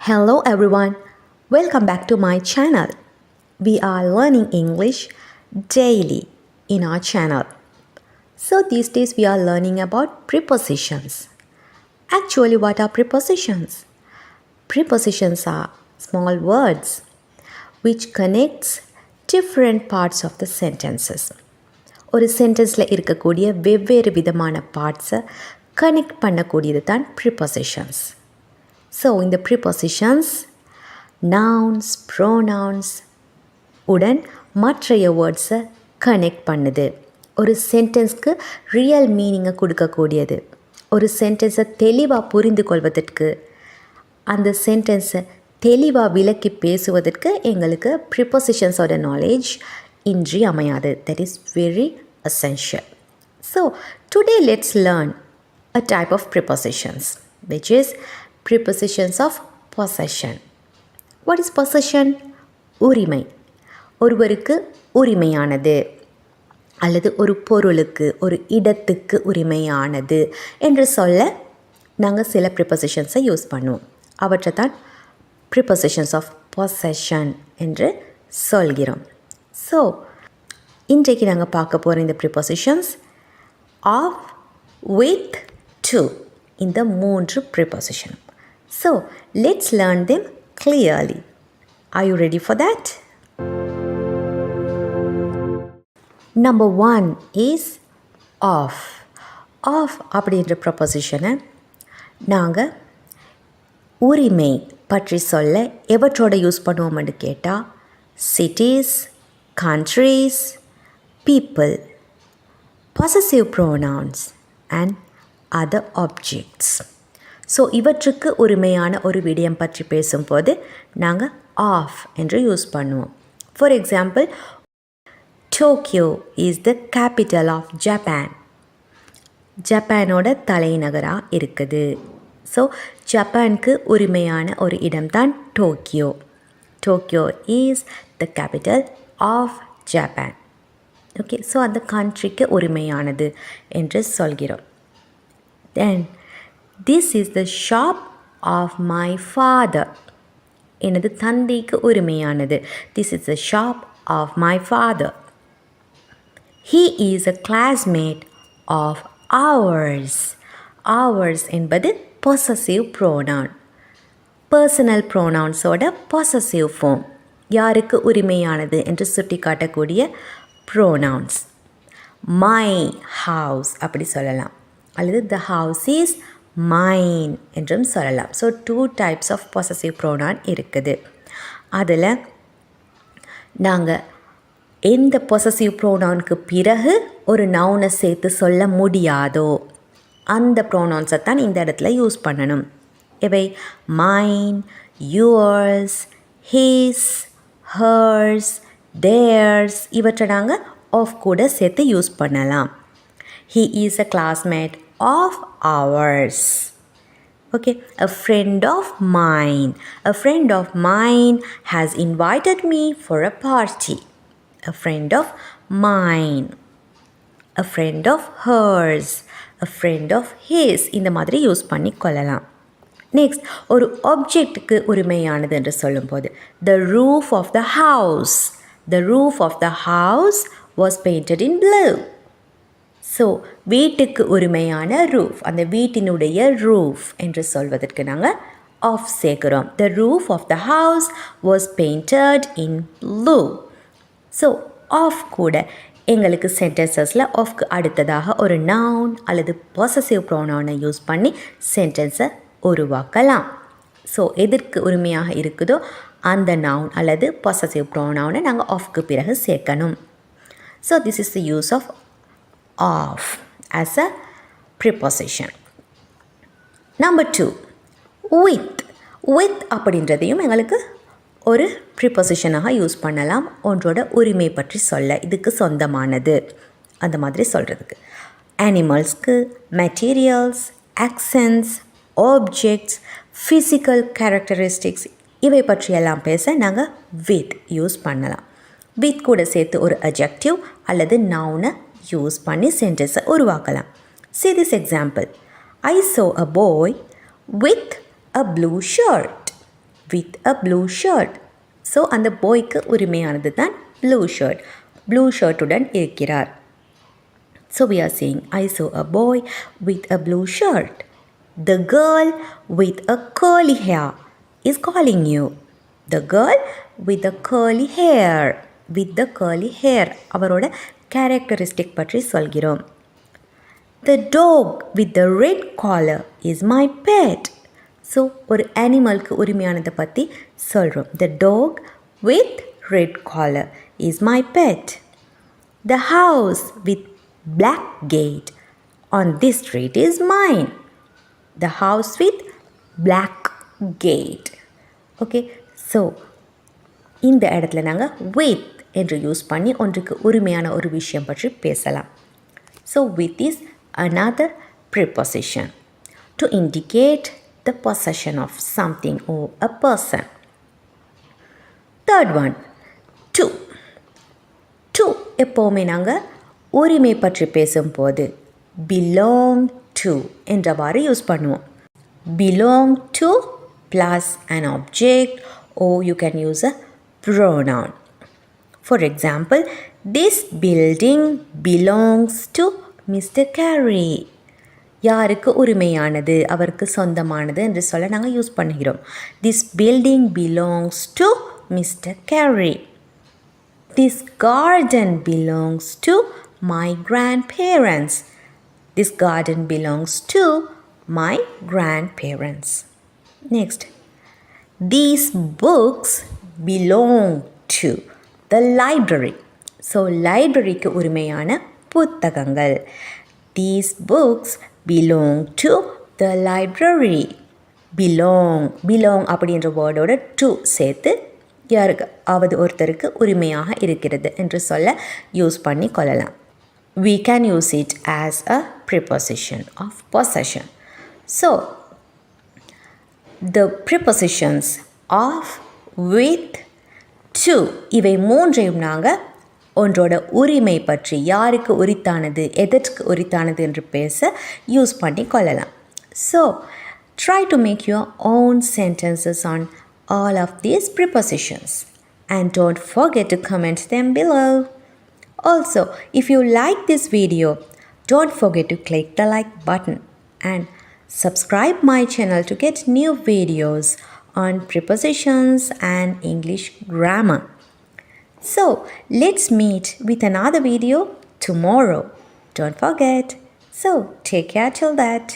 Hello everyone, welcome back to my channel. We are learning English daily in our channel. So these days we are learning about prepositions. Actually, what are prepositions? Prepositions are small words which connects different parts of the sentences. ஒரு சென்டென்ஸில் இருக்கக்கூடிய வெவ்வேறு விதமான பார்ட்ஸை connect பண்ணக்கூடியது தான் prepositions. So இந்த prepositions nouns pronouns உடன் மற்றைய வேர்ட்ஸை connect பண்ணுது. ஒரு சென்டென்ஸ்க்கு ரியல் மீனிங்கை கொடுக்கக்கூடியது. ஒரு சென்டென்ஸை தெளிவாக புரிந்து கொள்வதற்கு, அந்த சென்டென்ஸை தெளிவாக விளக்கி பேசுவதற்கு எங்களுக்கு ப்ரிப்போசிஷன்ஸோட knowledge இன்றியமையாது. That is very essential. So today let's learn a type of prepositions, which is prepositions of possession. What is possession? உரிமை. ஒருவருக்கு உரிமையானது அல்லது ஒரு பொருளுக்கு ஒரு இடத்துக்கு உரிமையானது என்று சொல்ல நாங்கள் சில ப்ரிப்போசிஷன்ஸை யூஸ் பண்ணுவோம். அவற்றை தான் ப்ரிப்போசிஷன்ஸ் ஆஃப் possession என்று சொல்கிறோம். ஸோ இன்றைக்கு நாங்கள் பார்க்க போகிற இந்த ப்ரிப்போசிஷன்ஸ் ஆஃப், வித், டு, இந்த 3 preposition. So let's learn them clearly. Are you ready for that? Number 1 is of. Of அப்படின்ற ப்ரிப்போசிஷனை நாங்கள் உரிமை பற்றி சொல்ல எவற்றோட யூஸ் பண்ணுவோம்னு கேட்டால் cities, countries, people, possessive pronouns and other objects. So இவற்றுக்கு உரிமையான ஒரு விடயம் பற்றி பேசும்போது நாங்கள் ஆஃப் என்று யூஸ் பண்ணுவோம். For example, Tokyo is the capital of Japan. ஜப்பானோட தலைநகராக இருக்குது. ஸோ ஜப்பானுக்கு உரிமையான ஒரு இடம்தான் Tokyo. Tokyo is the capital of Japan. Okay, so அந்த கண்ட்ரிக்கு உரிமையானது என்று சொல்கிறோம். Then, this is the shop of my father. எனது தந்தைக்கு உரிமையானது. This is the shop of my father. He is a classmate of ours. Ours என்பது possessive pronoun. Personal ப்ரோனவுன்ஸோட possessive form, யாருக்கு உரிமையானது என்று சுட்டி காட்டக்கூடிய ப்ரோனவுன்ஸ். மை ஹவுஸ் அப்படி சொல்லலாம், அல்லது த ஹவுஸ் இஸ் மைன் என்றும் சொல்லலாம். So 2 types of possessive pronoun இருக்குது. அதில் நாங்கள் எந்த பொசசிவ் ப்ரோனவுனுக்கு பிறகு ஒரு நவுனை சேர்த்து சொல்ல முடியாதோ அந்த ப்ரோனவுன்ஸை தான் இந்த இடத்துல யூஸ் பண்ணணும். இவை mine, yours, his, hers, theirs இவற்றை நாங்கள் ஆஃப் கூட சேர்த்து யூஸ் பண்ணலாம். He is a classmate of ours. Okay, a friend of mine. A friend of mine has invited me for a party. A friend of mine. A friend of hers. A friend of his. இந்த மாதிரி use பண்ணி கொள்ளலாம். Next, ஒரு ஆப்ஜெக்ட்டுக்கு உரிமையானது என்று சொல்லும்போது the roof of the house. The roof of the house was painted in blue. So வீட்டுக்கு உரிமையான roof, அந்த வீட்டினுடைய ரூஃப் என்று சொல்வதற்கு நாங்கள் ஆஃப் சேர்க்கிறோம். The roof of the house was painted in blue. So of கூட எங்களுக்கு சென்டென்சஸில் ஆஃப்க்கு அடுத்ததாக ஒரு நவுன் அல்லது பொசசிவ் ப்ரோனவுனை யூஸ் பண்ணி சென்டென்ஸை உருவாக்கலாம். ஸோ எதற்கு உரிமையாக இருக்குதோ அந்த நவுன் அல்லது பொசசிவ் ப்ரோனவுனை நாங்கள் ஆஃப்க்கு பிறகு சேர்க்கணும். So this is the use of of as a preposition. Number 2, with. With அப்படின்றதையும் எங்களுக்கு ஒரு ப்ரிப்போசிஷனாக யூஸ் பண்ணலாம். ஒன்றோட உரிமை பற்றி சொல்ல, இதுக்கு சொந்தமானது அந்த மாதிரி சொல்கிறதுக்கு. அனிமல்ஸ்க்கு materials, actions, objects, physical characteristics இவை பற்றியெல்லாம் பேச நாங்கள் வித் யூஸ் பண்ணலாம். வித் கூட சேர்த்து ஒரு அட்ஜெக்டிவ் அல்லது நவுனை யூஸ் பண்ணி சென்டென்ஸை உருவாக்கலாம். See this example. I saw a boy with a blue shirt. with a blue shirt. So அந்த பாய்க்கு உரிமையானது தான் blue shirt. blue ஷர்ட்டுடன் இருக்கிறார். So we are saying, I saw a boy with a blue shirt. The girl with a curly hair is calling you. The girl with the curly hair. With the curly hair. அவரோட characteristic பற்றி சொல்கிறோம். The dog with the red collar is my pet. So ஒரு அனிமலுக்கு உரிமையானதை பற்றி சொல்கிறோம். The dog with red collar is my pet. The house with black gate on this street is mine. The house with black gate. Okay, so இந்த இடத்துல நாங்கள் with என்று use பண்ணி ஒன்றுக்கு உரிமையான ஒரு விஷயம் பற்றி பேசலாம். So with is another preposition to indicate the possession of something or a person. Third one, to. To எப்போவுமே நாங்கள் உரிமை பற்றி பேசும்போது belong to என்றவாறு யூஸ் பண்ணுவோம். belong to plus an object or you can use a pronoun. For example, this building belongs to Mr. Carey. யாருக்கு உரிமையானது, அவருக்கு சொந்தமானது என்று சொல்ல நாங்கள் யூஸ் பண்ணுகிறோம். This building belongs to Mr. Carey. This garden belongs to my grandparents. This garden belongs to my grandparents. Next, these books belong to the library. So, libraryக்கு உரிமையான புத்தகங்கள். These books belong to the library. belong அப்படின்ற வேர்டோட to சேர்த்து யாருக்காவது ஒருத்தருக்கு உரிமையாக இருக்கிறது என்று சொல்ல use பண்ணி கொள்ளலாம். We can use it as a preposition of possession. So, the prepositions of, with, to இவை மூன்றையும் நாங்கள் ஒன்றோட உரிமை பற்றி யாருக்கு உரித்தானது, எதற்கு உரித்தானது என்று பேச யூஸ் பண்ணி கொள்ளலாம். So, try to make your own sentences on all of these prepositions and don't forget to comment them below. Also, if you like this video, don't forget to click the like button and subscribe my channel to get new videos on prepositions and English grammar. So, let's meet with another video tomorrow. Don't forget. So, take care till that.